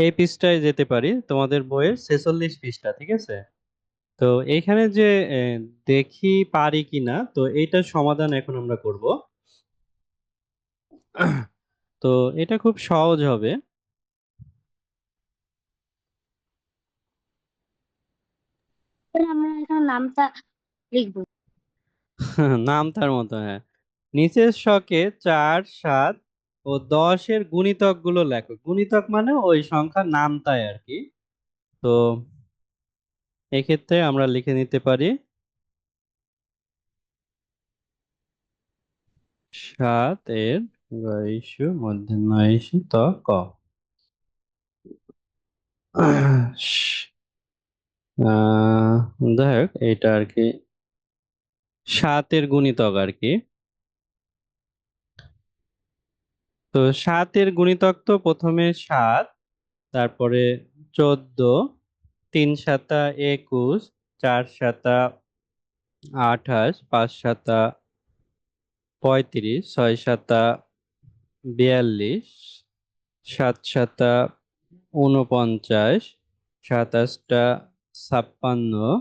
এই পৃষ্ঠায় যেতে পারি, তোমাদের বইয়ের 46 পৃষ্ঠা, ঠিক আছে? তো এইখানে যে দেখি পারি কিনা, তো এইটার সমাধান এখন আমরা করব। তো এটা খুব সহজ হবে। তাহলে আমরা এখানে নামটা লিখবো। নাম তার মতো, হ্যাঁ। নিচের ছকে 4, 7 ও 10 এর গুণিতক গুলো লেখো। গুণিতক মানে ওই সংখ্যার নামতায় আর কি। তো এক্ষেত্রে আমরা লিখে নিতে পারি 7 এর গইশু মূর্ধন্য ইসু ত ক। যাই হোক, এটা আর কি 7 এর গুণিতক আর কি। তো 7 এর গুণিতক তো প্রথমে 7, তারপরে 14, 3 সাতা 21, 4 সাতা 28, 5 সাতা 35, 6 সাতা 42, 7 সাতা 49, 7 আষ্টা 56,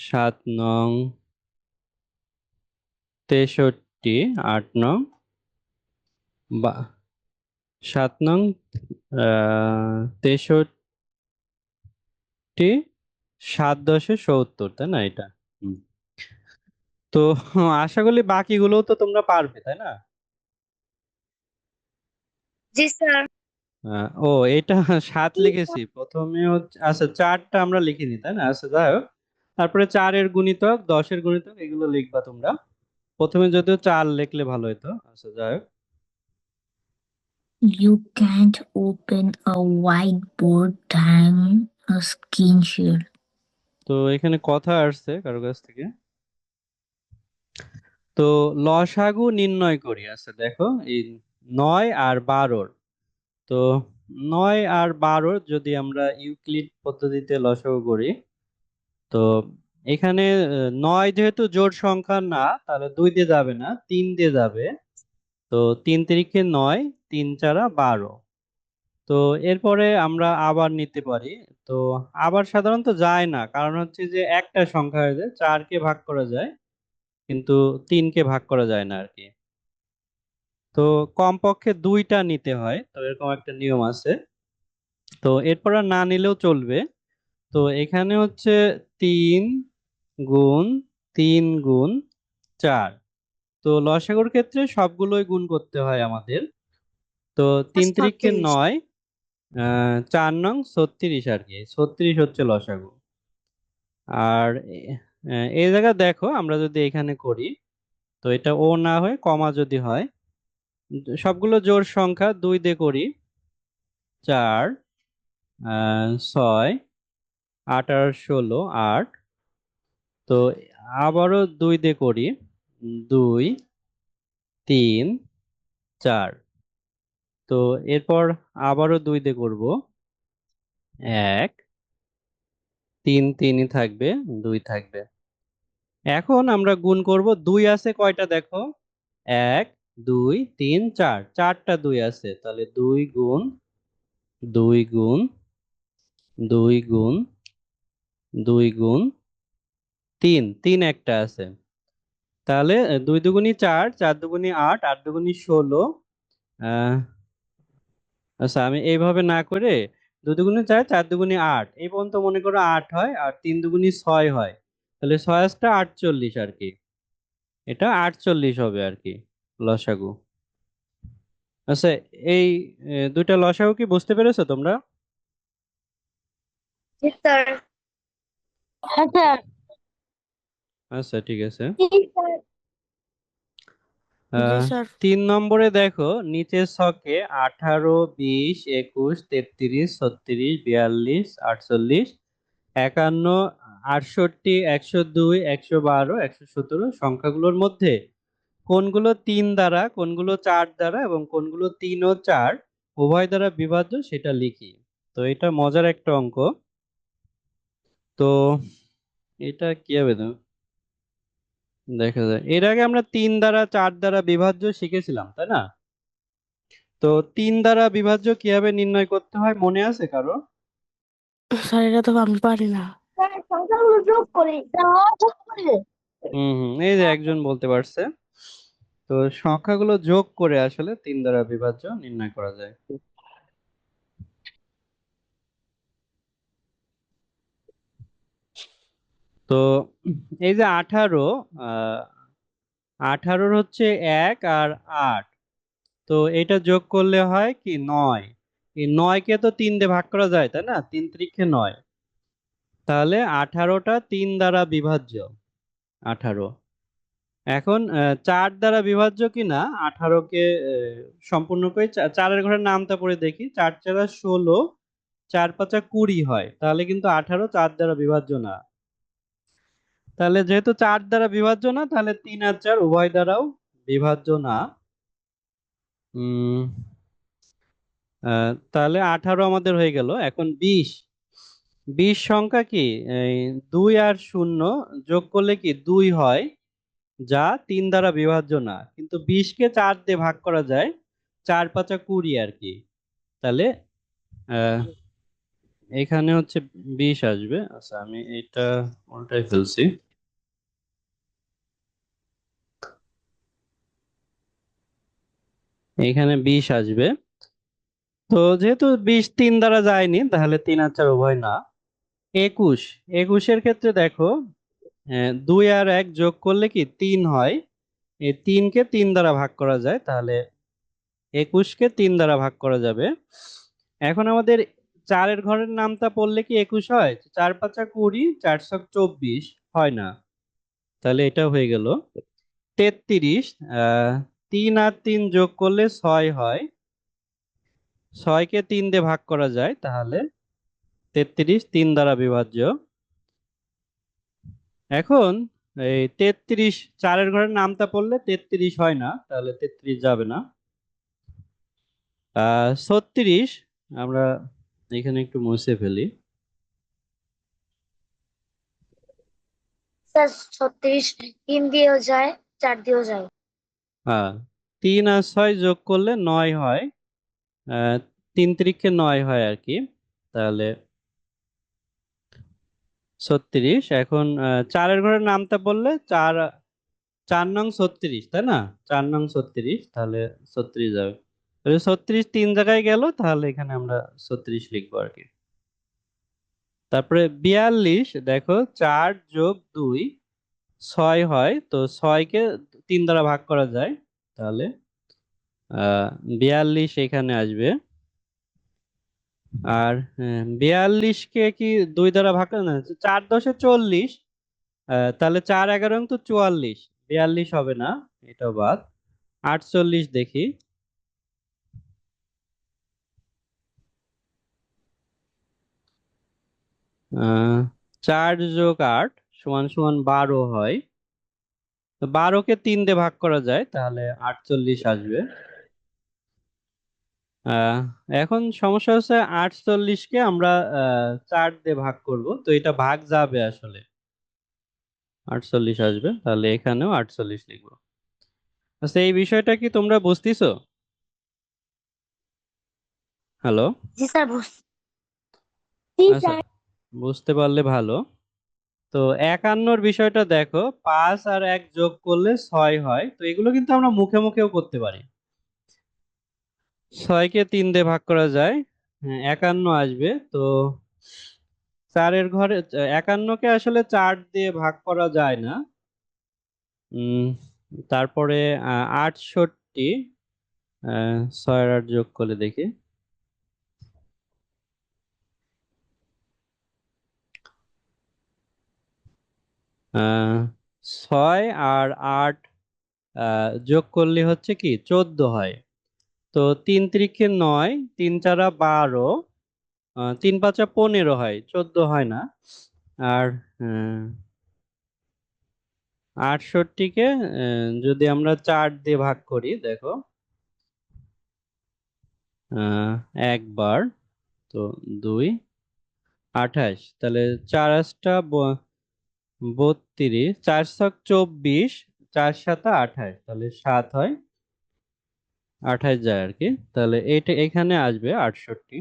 7 নং 63, 8 নং 7 নং 63, 7 10 70, তাই না এটা? হুম। তো আশা করি বাকিগুলোও তো তোমরা পারবে, তাই না? জি স্যার। ও, এটা 7 লিখেছি প্রথমে হচ্ছে, আচ্ছা 4টা আমরা লিখিনি, তাই না? আচ্ছা যাই হোক, তারপরে 4 এর গুণিতক, 10 এর গুণিতক এগুলো লিখবা তোমরা। প্রথমে যদিও 4 লিখলে ভালো হতো। আচ্ছা যাই হোক। You can't open a whiteboard than a screen share. তো এখানে কথা আসছে কারো কাছ থেকে। তো লসাগু নির্ণয় করি। আচ্ছা দেখো, এই 9 আর 12, তো 9 আর 12 যদি আমরা ইউক্লিড পদ্ধতিতে লসাগু করি, তো এখানে 9 যেহেতু জোড় সংখ্যা না, তাহলে 2 দিয়ে যাবে না, 3 দিয়ে যাবে। তো 3 তিরিখে 9, 3 চারা 12। তো এরপরে আমরা আবার নিতে পারি। তো আবার সাধারণত যায় না, কারণ হচ্ছে যে একটা সংখ্যা হয়ে যায়, 4 কে ভাগ করা যায় কিন্তু 3 কে ভাগ করা যায় না আর কি। তো কমপক্ষে 2টা নিতে হয়, তো এরকম একটা নিয়ম আছে। তো এরপর আর না নিলেও চলবে। তো এখানে হচ্ছে 3 গুণ 3 গুণ 4। তো লসাগুর ক্ষেত্রে সবগুলোই গুণ করতে হয় আমাদের। তো 3 তিরিখে 36। 9, 4 নং 36 আর কি, 36 হচ্ছে লসাগু। আর এই জায়গা দেখো, আমরা যদি এখানে করি, তো এটা ও না হয়ে কমা যদি হয়, সবগুলো জোড় সংখ্যা 2 দিয়ে করি। 4, 6, 8 আর 16, 8। তো আবারও 2 দিয়ে করি, 2, 3, 4। তো এরপর আবারও 2 দিয়ে করব, 1, 3 3ই থাকবে, 2 থাকবে। এখন আমরা গুণ করব, 2 আছে কয়টা দেখো, 1, 2, 3, 4, 4টা 2 আছে, তাহলে 2 গুণ 2 গুণ 2 গুণ 2 গুণ 3, 3 একটা আছে। তাহলে 2 দুগুণী 4, 4 দুগুণী 8, 8 দুগুণী 16। আচ্ছা, আমি এইভাবে না করে 2 দুগুণে 4, 4 দুগুণে 8, এই পর্যন্ত মনে করো 8 হয়, আর 3 দুগুণে 6 হয়। তাহলে 6 আষ্টা 48 আর কি। এটা 48 হবে আর কি লসাগু। আচ্ছা, এই দুইটা লসাগু কি বুঝতে পেরেছো তোমরা? জি স্যার। হ্যাঁ আচ্ছা, স্যার। আচ্ছা ঠিক আছে। জি স্যার। জি আহ স্যার। 3 নম্বরে দেখো, নিচের ছকে 18, 20, 21, 33, 36, 42, 48, 51, 68, 102, 112, 117 সংখ্যাগুলোর মধ্যে কোনগুলো 3 দ্বারা, কোনগুলো 4 দ্বারা এবং কোনগুলো 3 ও 4 উভয় দ্বারা বিভাজ্য সেটা লিখি। তো এটা মজার একটা অঙ্ক। তো এটা কিভাবে দেখা যায়, এর আগে আমরা 3 দ্বারা 4 দ্বারা বিভাজ্য শিখেছিলাম, তাই না? তো 3 দ্বারা বিভাজ্য কিভাবে নির্ণয় করতে হয় মনে আছে কারো? স্যার এটা তো আমি পারি না। স্যার সংখ্যাগুলো যোগ করে যোগ করে এই যে একজন বলতে পারছে। তো সংখ্যাগুলো যোগ করে আসলে 3 দ্বারা বিভাজ্য নির্ণয় করা যায়। তো এই যে 18, 18 হচ্ছে 1 আর 8, তো এটা যোগ করলে হয় কি 9। এই 9 কে তো 3 দিয়ে ভাগ করা যায়, তাই না? 3 3 9, তাহলে 18টা 3 দ্বারা বিভাজ্য। 18 এখন 4 দ্বারা বিভাজ্য কিনা 18কে সম্পূর্ণ করে চারের ঘরের নামটা পড়ে দেখি। 4 4 16, 4 5 20 হয়, তাহলে কিন্তু 18 4 দ্বারা বিভাজ্য না। তাহলে যেহেতু 4 দ্বারা বিভাজ্য না, তাহলে 3 আর 4 উভয় দ্বারাও বিভাজ্য না। উম তাহলে 18 আমাদের হয়ে গেল। এখন 20, 20 সংখ্যা কি এই 2 আর 0 যোগ করলে কি 2 হয়, যা 3 দ্বারা বিভাজ্য না, কিন্তু 20 কে 4 দিয়ে ভাগ করা যায়, 4 5 20 আর কি। তাহলে আহ, এখানে হচ্ছে 20 আসবে। আচ্ছা, আমি এটা উল্টাই ফেলছি। এখানে 20 আসবে। তো যেহেতু 20 3 দ্বারা যায়নি, তাহলে 3 আর 4 উভয় না। 21, 21 এর ক্ষেত্রে দেখো 2 আর 1 যোগ করলে কি 3 হয়। এই 3 কে 3 দ্বারা ভাগ করা যায়, তাহলে 21 কে 3 দ্বারা ভাগ করা যাবে। এখন আমাদের 4 ঘরের নামটা পড়লে কি 21 হয়? 4 5 20, 4 ছক 24 হয় না, তাহলে এটা হয়ে গেল 33। 3 আর 3 যোগ করলে 6 হয়, 6 কে 3 দিয়ে ভাগ করা যায়, তাহলে 33 3 দ্বারা বিভাজ্য। এখন এই 33 4 ঘরের নামটা পড়লে 33 হয় না, তাহলে 33 যাবে না। 36 আমরা এখানে একটু মুছে ফেলি। স্যার 36 3 দিয়েও যায় 4 দিয়েও যায়। হ্যাঁ, 3 আর 6 যোগ করলে 9 হয়। 3 তিরিখে 9 হয় আর কি। তাহলে 36। এখন 4 ঘরের নামটা বললে 4 4 নং 36, তাই না? 4 নং 36, তাহলে 36 যাবে। তাহলে 36 3 জায়গায় গেল, তাহলে এখানে আমরা 36 লিখবো আর কি। তারপরে 42 দেখো 4 যোগ 2 6 হয়, তো 6 কে 3 দ্বারা ভাগ করা যায়, তাহলে 42 এখানে আসবে। আর 42 কে কি 2 দ্বারা ভাগ করা না, 4 10 40, তাহলে 4 11 তো 44, 42 হবে না, এটাও বাদ। 48 দেখি। 4 যোগ 8 সমান সমান 12 হয়, তো 12 কে 3 দিয়ে ভাগ করা যায়, তাহলে 48 আসবে। আহ এখন সমস্যা হচ্ছে 48 কে আমরা 4 দিয়ে ভাগ করব, তো এটা ভাগ যাবে আসলে, 48 আসবে, তাহলে এখানেও 48 লিখবো। আচ্ছা, এই বিষয়টা কি তোমরা বুঝতেছো? হ্যালো? জি স্যার জি আচ্ছা, স্যার। বুঝতে পারলে ভালো। তো 51 বিষয়টা দেখো, 5 আর 1 যোগ করলে 6 হয়, তো এগুলো কিন্তু আমরা মুখে মুখেও করতে পারি। 6 কে 3 দিয়ে ভাগ করা যায়, হ্যাঁ 51 আসবে। তো 4 ঘরে 51 কে আসলে 4 দিয়ে ভাগ করা যায় না। উম তারপরে 68, 6 আর 8 যোগ করলে দেখি। 6 আর 8 যোগ করলে হচ্ছে কি 14 হয়। তো 3 তিরিখে 9, 3 চারা 12, 3 পাঁচা 15 হয়, 14 হয় না। আর 68 কে যদি আমরা 4 দিয়ে ভাগ করি, দেখো একবার, তো 2 28, তাহলে 4 8টা 32, 4 ছক 24, 4 7 28, তাহলে 7 হয়। 28 যায় আর কি, তাহলে এটা এখানে আসবে 68।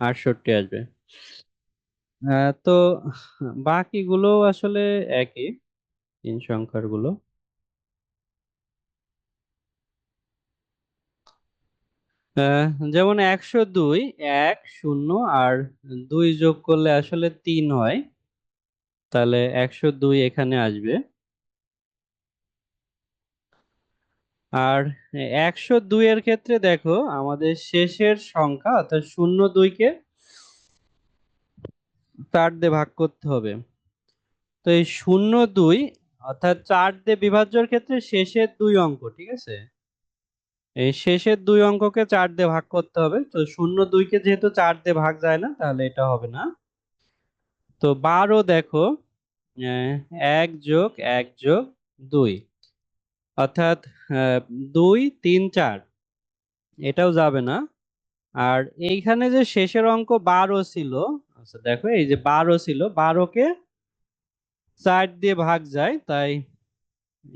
68 আসবে। তো বাকিগুলো আসলে একই, তিন সংখ্যার গুলো। যেমন 102, 1 0 আর 2 যোগ করলে আসলে 3 হয়, তাহলে 102 এখানে আসবে। আর 102 এর ক্ষেত্রে দেখো আমাদের শেষের সংখ্যা অর্থাৎ 02 কে 4 দিয়ে ভাগ করতে হবে। তো এই 02 অর্থাৎ 4 দিয়ে বিভাজ্যর ক্ষেত্রে শেষের 2 অঙ্ক, ঠিক আছে, এই শেষের 2 অঙ্ককে 4 দিয়ে ভাগ করতে হবে। তো 02 কে যেহেতু 4 দিয়ে ভাগ যায় না, তাহলে এটা হবে না। তো 12 দেখো, 1 যোগ 1 যোগ 2 অর্থাৎ 2 3 4, এটাও যাবে না। আর এইখানে যে শেষের অঙ্ক 12 ছিল, আচ্ছা দেখো এই যে 12 ছিল, 12 কে 4 দিয়ে ভাগ যায়, তাই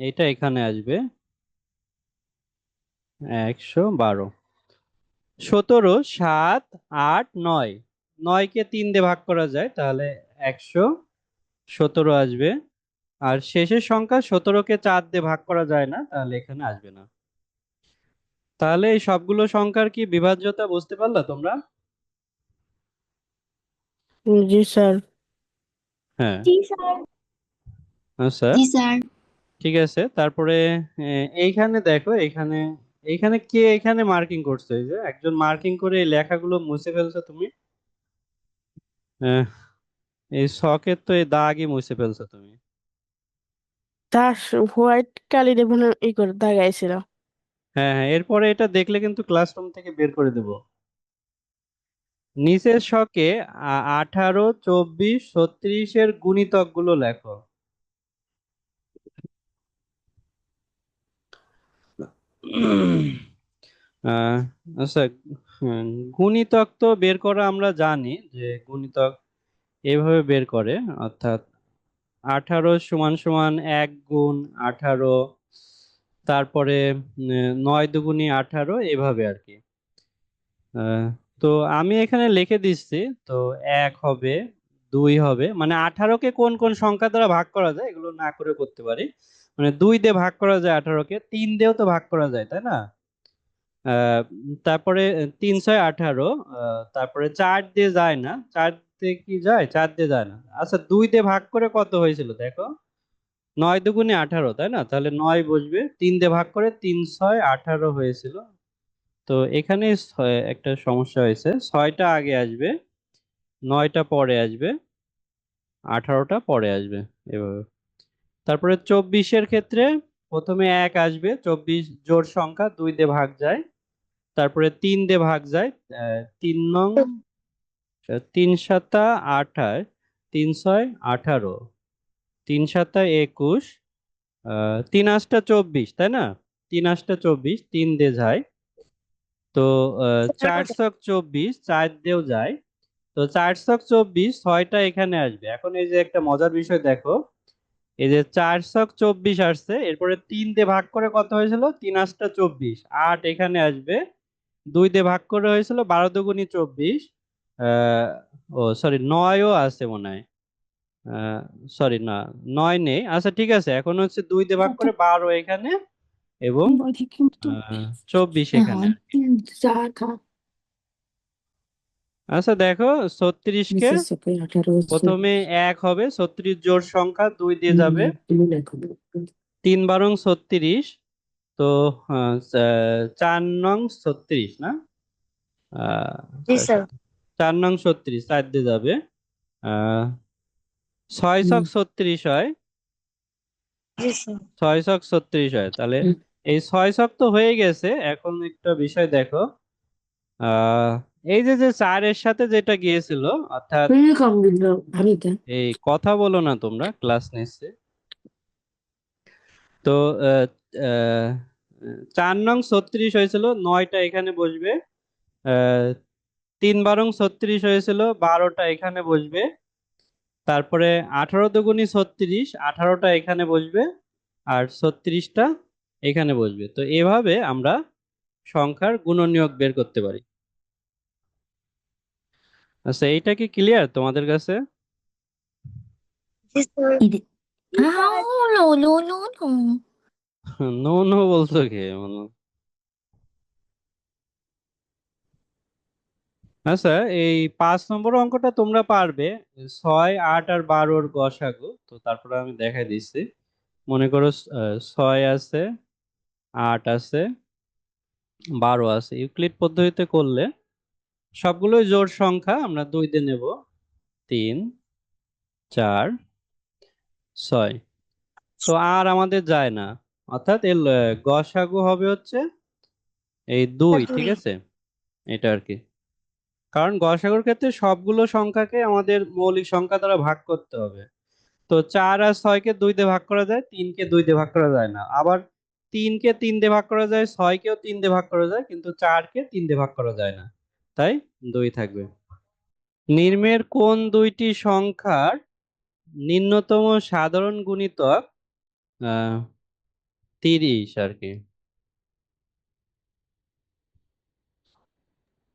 এটা এখানে আসবে 112। 17 7 8 9, 9 কে 3 দিয়ে ভাগ করা যায়, তাহলে 117 আসবে। আর শেষের সংখ্যা 17 কে 4 দিয়ে ভাগ করা যায় না, তাহলে এখানে আসবে না। তাহলে এই সবগুলো সংখ্যার কি বিভাজ্যতা বুঝতে পারলা তোমরা? জি স্যার। হ্যাঁ, জি স্যার। আচ্ছা জি স্যার। ঠিক আছে। তারপরে এইখানে দেখো, এখানে এইখানে কে এখানে মার্কিং করছে? এই যে একজন মার্কিং করে এই লেখাগুলো মুছে ফেলছো তুমি। আহ, এই শখের তো এই দাগই মুছে ফেলছো তুমি। তার হোয়াইট কালি মনে হয় ই করে দাগাইছিল। হ্যাঁ হ্যাঁ, এরপরে এটা দেখলে কিন্তু ক্লাসরুম থেকে বের করে দেবো। নিচের শকে 18 24 36 এর গুণিতক গুলো লেখো। আহ, আচ্ছা, গুণিতক তো বের করা আমরা জানি যে গুণিতক এইভাবে বের করে, অর্থাৎ 18 সমান সমান 1 গুণ 18, তারপরে 9 দুগুণী 18, এভাবে আর কি। আহ, তো আমি এখানে লিখে দিচ্ছি। তো 1 হবে, 2 হবে, মানে 18 কে কোন কোন সংখ্যা দ্বারা ভাগ করা যায় এগুলো না করে করতে পারি। মানে 2 দিয়ে ভাগ করা যায় 18 কে, 3 দিয়েও তো ভাগ করা যায়, তাই না? তারপরে 3 6 18, তারপরে 4 দিয়ে যায় না, 4 দিয়ে কি যায়? 4 দিয়ে যায় না। আচ্ছা, 2 দিয়ে ভাগ করে কত হয়েছিল দেখো, 9 দুগুণে 18, তাই না? তাহলে 9 বসবে। 3 দিয়ে ভাগ করে 3 6 18 হয়েছিল। তো এখানে একটা সমস্যা হয়েছে, 6টা আগে আসবে, 9টা পরে আসবে, 18টা পরে আসবে, এভাবে। তারপরে 24-এর ক্ষেত্রে প্রথমে 1 আসবে, 24 জোড় সংখ্যা, 2 দিয়ে ভাগ যায়, তারপরে 3 দিয়ে ভাগ যায়, 3 নং 3 সাতা 28, 3 6 18, 3 সাতা 21, 3 আষ্টা 24, তাই না? 3 আষ্টা 24, 3 দিয়ে যায়। তো 4 ছক 24, 4 দিয়েও যায়। তো 4 ছক 24, 6টা এখানে আসবে। এখন এই যে একটা মজার বিষয় দেখো, এই যে 4 ছক 24 আসছে, এরপরে 3 দিয়ে ভাগ করে কত হয়েছিল? 3 আষ্টা 24, 8 এখানে আসবে। 2 দিয়ে ভাগ করে হয়েছিল 12 দুগুণী 24। আহ ও সরি, 9ও আছে মনে হয়। সরি না, 9 নেই। আচ্ছা ঠিক আছে, এখন হচ্ছে 2 দিয়ে ভাগ করে 12 এখানে, এবং 24 এখানে আর কি। আচ্ছা দেখো, 36 কে প্রথমে 1 হবে, 36 জোড় সংখ্যা, 2 দিয়ে যাবে, 3 বারং 36। তো 4 নং 36 না, জি স্যার। 4 নং 36, 4 দিয়ে যাবে। 6 ছক 36 হয়, জি স্যার। 6 ছক 36 হয়। তাহলে এই 6 ছক তো হয়ে গেছে। এখন একটা বিষয় দেখো, আহ এই যে যে 4-এর সাথে যেটা গিয়েছিল, অর্থাৎ এই কথা বলো না তোমরা, ক্লাস নিচ্ছে। তো আহ, আহ, 4 নং 36 হয়েছিল, 9টা এখানে বসবে। 3 বারং 36 হয়েছিল, 12টা এখানে বসবে। তারপরে 18 দুগুণী 36, 18টা এখানে বসবে। আর 36টা এখানে বসবে। তো এভাবে আমরা সংখ্যার গুণনীয়ক বের করতে পারি। আচ্ছা, এইটা কি ক্লিয়ার তোমাদের কাছে? জি স্যার। ఇది no, no, no, no. No no বলছো কে? আচ্ছা, এই 5 নম্বর অঙ্কটা তোমরা পারবে। 6, 8 আর 12-র গসাগু। তো তারপরে আমি দেখাই দিচ্ছি। মনে করো 6 আছে, 8 আছে, 12 আছে। ইউক্লিড পদ্ধতিতে করলে সবগুলোই জোড় সংখ্যা, আমরা 2 দিয়ে নেব। 3, 4, 6। তো আর আমাদের যায় না, অর্থাৎ এর গসাগু হবে হচ্ছে এই 2, ঠিক আছে? এটা আর কি। কারণ গসাগুর ক্ষেত্রে সবগুলো সংখ্যাকে আমাদের মৌলিক সংখ্যা দ্বারা ভাগ করতে হবে। তো 4 আর 6 কে 2 দিয়ে ভাগ করা যায়, 3 কে 2 দিয়ে ভাগ করা যায় না। আবার 3 কে 3 দিয়ে ভাগ করা যায়, 6 কেও 3 দিয়ে ভাগ করা যায়, কিন্তু 4 কে 3 দিয়ে ভাগ করা যায় না। তাই 2 থাকবে। নিম্নের কোন দুইটি সংখ্যার নিম্নতম সাধারণ গুণিতক 30 আর কি?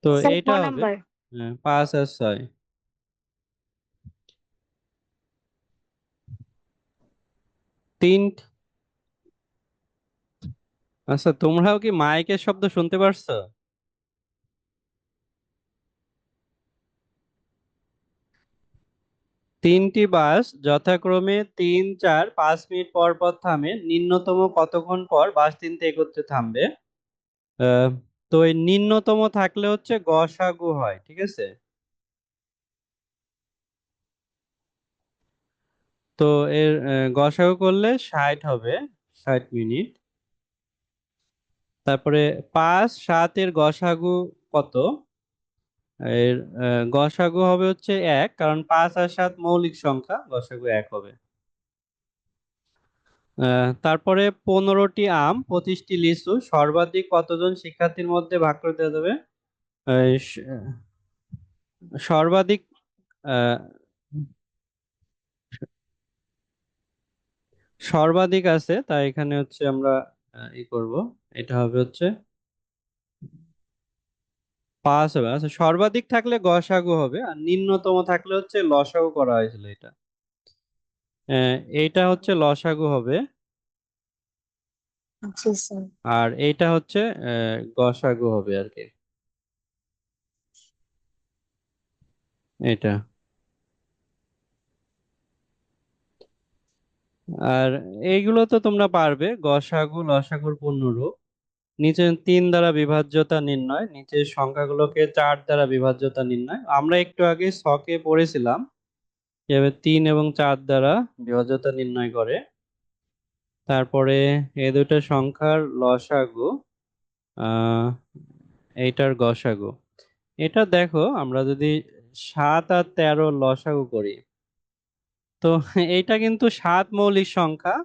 তো স্যার ক এইটা হবে নাম্বার? 5 আর 6। 3। আচ্ছা, তোমরাও কি মাইকের শব্দ শুনতে পারছো? তিনটি বাস যথাক্রমে 3, 4, 5 মিনিট পর পর থামে। নিম্নতম কতক্ষণ পর বাস তিনটে একত্রে থামবে? আহ, তো এই নিম্নতম থাকলে হচ্ছে গসাগু হয়, ঠিক আছে? তো এর গসাগু করলে 60 হবে, 60 মিনিট। তারপরে 5, 7 এর গসাগু কত? এর গসাগু হবে হচ্ছে 1, কারণ 5 আর 7 মৌলিক সংখ্যা, গসাগু 1 হবে। তারপরে 15টি আম, 25টি লিচু সর্বাধিক কতজন শিক্ষার্থীর মধ্যে ভাগ করে দেওয়া যাবে? আহ, স- সর্বাধিক আহ, সর্বাধিক আছে, তাই এখানে হচ্ছে আমরা ই করব। এটা হবে হচ্ছে 5 হবে। আচ্ছা, সর্বাধিক থাকলে গসাগু হবে, আর নিম্নতম থাকলে হচ্ছে লসাগু করা হয়েছিল এটা। এইটা হচ্ছে লসাগু হবে, জি স্যার। আর এইটা হচ্ছে গসাগু হবে আর কি। এটা আর এইগুলো তো তোমরা পারবে, গসাগু লসাগুর পূর্ণরূপ। নিচে 3 দ্বারা বিভাজ্যতা নির্ণয়, নিচের সংখ্যাগুলোকে 4 দ্বারা বিভাজ্যতা নির্ণয়। আমরা একটু আগে ছকে পড়েছিলাম কিভাবে 3 এবং 4 দ্বারা বিভাজ্যতা নির্ণয় করে। তারপরে এই দুটো সংখ্যার লসাগু, আহ এইটার গসাগু। এটা দেখো, আমরা যদি 7 আর 13 লসাগু করি, তো এইটা কিন্তু 7 মৌলিক সংখ্যা,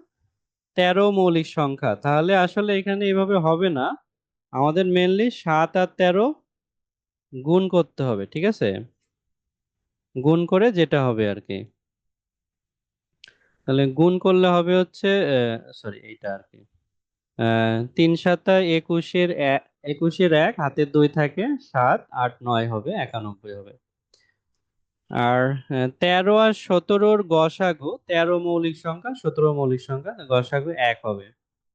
13 মৌলিক সংখ্যা। তাহলে আসলে এখানে এভাবে হবে না, আমাদের মেনলি 7 আর 13 গুণ করতে হবে, ঠিক আছে? গুণ করে যেটা হবে আর কি। তাহলে গুণ করলে হবে হচ্ছে, সরি এইটা আর কি, 3 7 21-এর 21-এর 1 হাতের 2 থাকে, 7, 8, 9 হবে, 91 হবে। আর 13 আর 17-র গসাগু, 13 মৌলিক সংখ্যা, 17 মৌলিক সংখ্যা, গসাগু 1 হবে।